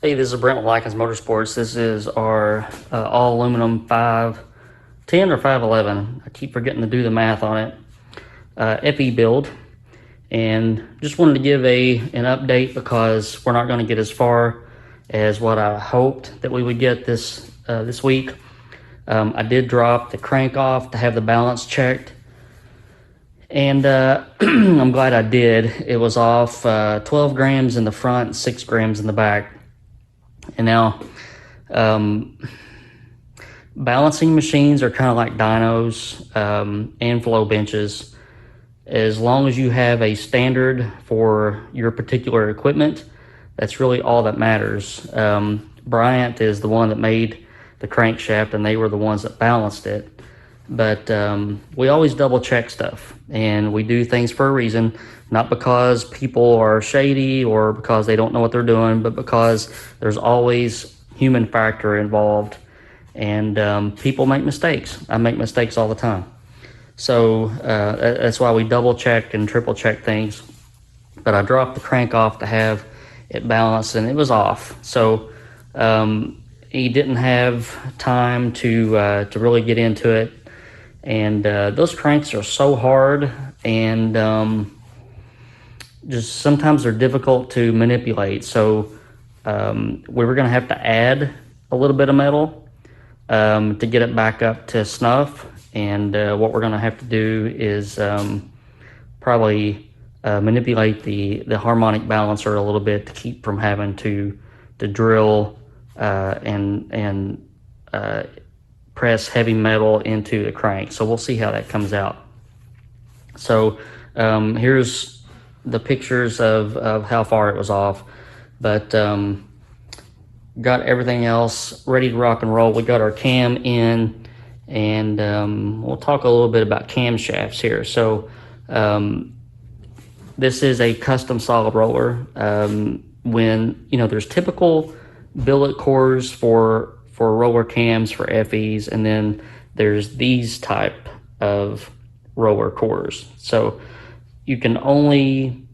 Hey, this is Brent with Lykins Motorsports. This is our all aluminum 510 or 511. I keep forgetting to do the math on it. FE build, and just wanted to give an update because we're not going to get as far as what I hoped that we would get this week. I did drop the crank off to have the balance checked, and I'm glad I did. It was off 12 grams in the front, 6 grams in the back. And now, balancing machines are kind of like dynos and flow benches. As long as you have a standard for your particular equipment, that's really all that matters. Bryant is the one that made the crankshaft, and they were the ones that balanced it. But we always double check stuff, and we do things for a reason, not because people are shady or because they don't know what they're doing, but because there's always human factor involved, and people make mistakes. I make mistakes all the time. So that's why we double check and triple check things. But I dropped the crank off to have it balanced, and it was off. So he didn't have time to really get into it. And those cranks are so hard, and just sometimes they're difficult to manipulate. So we were going to have to add a little bit of metal to get it back up to snuff. And what we're going to have to do is probably manipulate the harmonic balancer a little bit to keep from having to drill and press heavy metal into the crank. So we'll see how that comes out. So here's the pictures of how far it was off, but got everything else ready to rock and roll. We got our cam in, and we'll talk a little bit about camshafts here. So this is a custom solid roller. When there's typical billet cores for roller cams for FEs, and then there's these type of roller cores. So you can only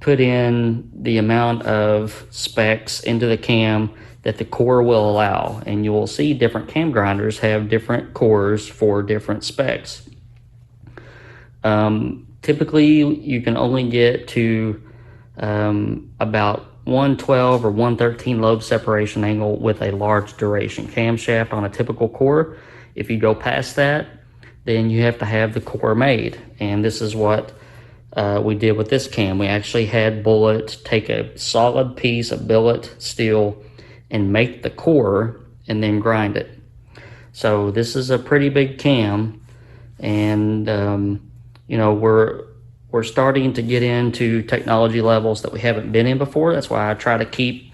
put in the amount of specs into the cam that the core will allow, and you will see different cam grinders have different cores for different specs. Typically you can only get to about 112 or 113 lobe separation angle with a large duration camshaft on a typical core. If you go past that, then you have to have the core made, and this is what we did with this cam. We actually had Bullet take a solid piece of billet steel and make the core and then grind it. So this is a pretty big cam, and we're starting to get into technology levels that we haven't been in before. That's why I try to keep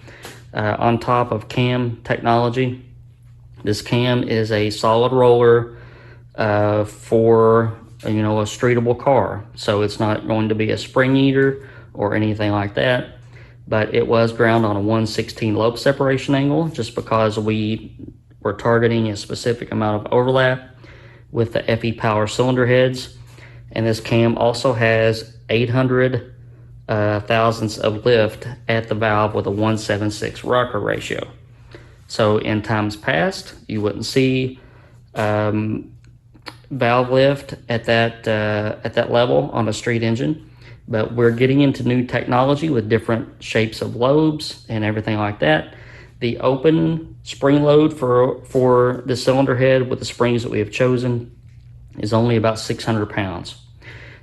on top of cam technology. This cam is a solid roller for a streetable car, so it's not going to be a spring eater or anything like that. But it was ground on a 1/16 lobe separation angle, just because we were targeting a specific amount of overlap with the FE power cylinder heads. And this cam also has 800 thousandths of lift at the valve with a 1/76 rocker ratio. So in times past, you wouldn't see valve lift at that level on a street engine, but we're getting into new technology with different shapes of lobes and everything like that. The open spring load for the cylinder head with the springs that we have chosen is only about 600 pounds.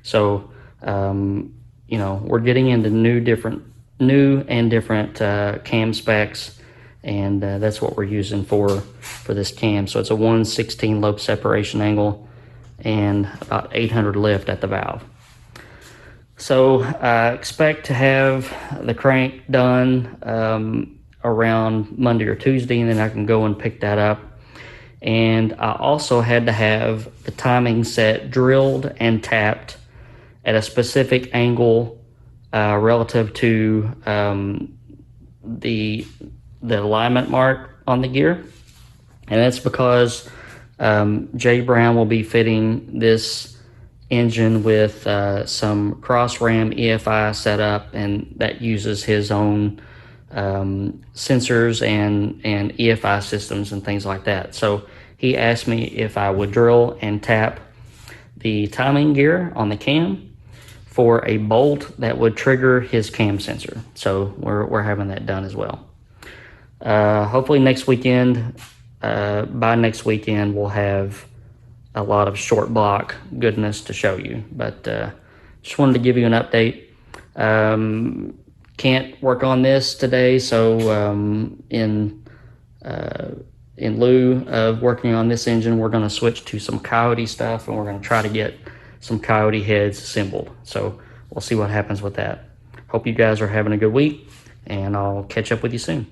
So we're getting into new and different cam specs, and that's what we're using for this cam. So it's a 1/16 lobe separation angle and about 800 lift at the valve. So I expect to have the crank done around Monday or Tuesday, and then I can go and pick that up. And I also had to have the timing set drilled and tapped at a specific angle relative to the alignment mark on the gear. And that's because Jay Brown will be fitting this engine with some cross ram EFI setup, and that uses his own sensors and EFI systems and things like that. So he asked me if I would drill and tap the timing gear on the cam for a bolt that would trigger his cam sensor. So we're having that done as well. Hopefully next weekend, by next weekend, we'll have a lot of short block goodness to show you. But just wanted to give you an update. Can't work on this today, so in lieu of working on this engine, we're going to switch to some Coyote stuff, and we're going to try to get some Coyote heads assembled. So we'll see what happens with that. Hope you guys are having a good week, and I'll catch up with you soon.